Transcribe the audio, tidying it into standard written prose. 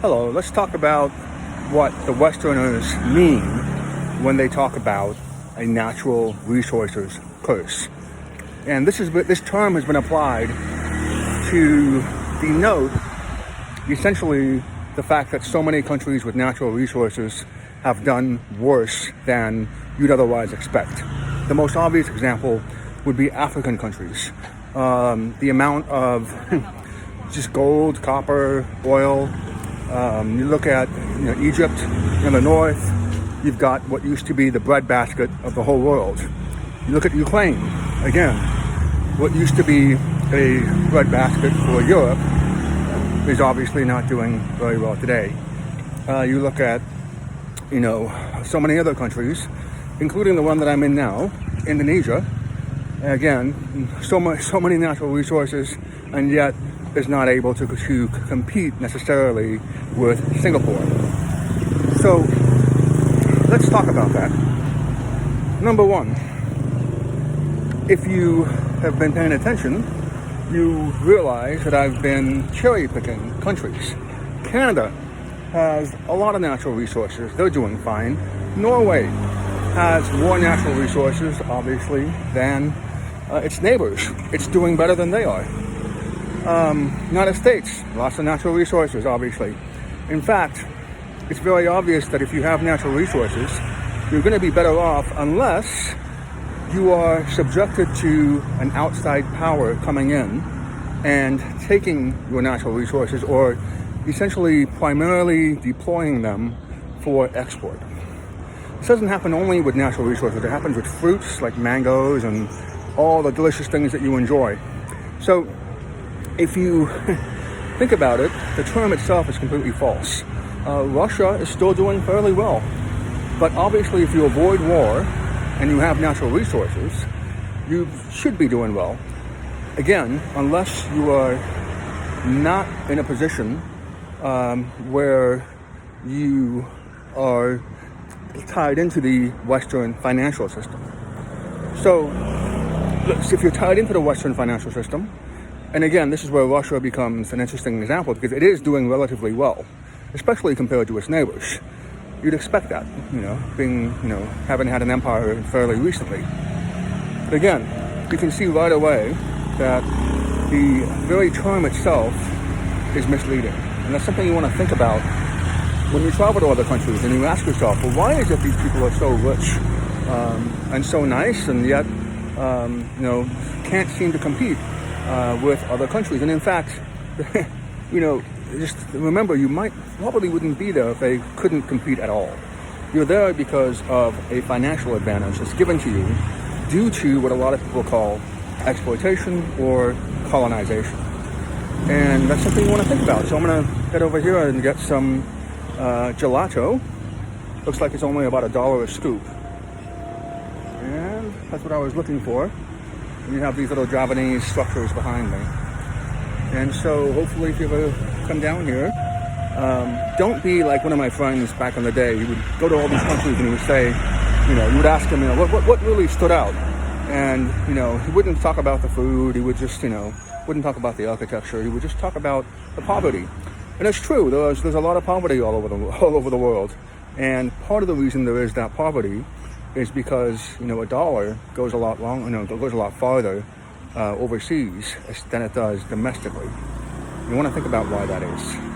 Hello, let's talk about what the Westerners mean when they talk about a natural resources curse. And this term has been applied to denote essentially the fact that so many countries with natural resources have done worse than you'd otherwise expect. The most obvious example would be African countries. The amount of just gold, copper, oil. You look at Egypt in the north, you've got what used to be the breadbasket of the whole world. You look at Ukraine, again, what used to be a breadbasket for Europe is obviously not doing very well today. You look at, so many other countries, including the one that I'm in now, Indonesia. Again, so many natural resources, and yet is not able to compete necessarily with Singapore. So let's talk about that. Number one, if you have been paying attention, you realize that I've been cherry picking countries. Canada has a lot of natural resources. They're doing fine. Norway has more natural resources, obviously, than its neighbors. It's doing better than they are. United States, lots of natural resources, obviously. In fact, it's very obvious that if you have natural resources, you're going to be better off unless you are subjected to an outside power coming in and taking your natural resources, or essentially primarily deploying them for export. This doesn't happen only with natural resources. It happens with fruits like mangoes and all the delicious things that you enjoy. So if you think about it, the term itself is completely false. Russia is still doing fairly well. But obviously, if you avoid war and you have natural resources, you should be doing well. Again, unless you are not in a position where you are tied into the Western financial system. So if you're tied into the Western financial system, and again, this is where Russia becomes an interesting example, because it is doing relatively well, especially compared to its neighbors. You'd expect that, having had an empire fairly recently. But again, you can see right away that the very term itself is misleading. And that's something you want to think about when you travel to other countries and you ask yourself, well, why is it these people are so rich and so nice, and yet, can't seem to compete with other countries? And in fact, just remember, you probably wouldn't be there if they couldn't compete at all. You're there because of a financial advantage that's given to you due to what a lot of people call exploitation or colonization. And that's something you want to think about. So I'm going to head over here and get some gelato. Looks like it's only about $1 a scoop. And that's what I was looking for. And you have these little Javanese structures behind me. And so hopefully if you ever come down here, don't be like one of my friends back in the day. He would go to all these countries and he would say, you would ask him, what really stood out? And, he wouldn't talk about the food. He would just, wouldn't talk about the architecture. He would just talk about the poverty. And it's true. There's a lot of poverty all over the world. And part of the reason there is that poverty is because, a dollar goes a lot goes a lot farther overseas than it does domestically. You want to think about why that is.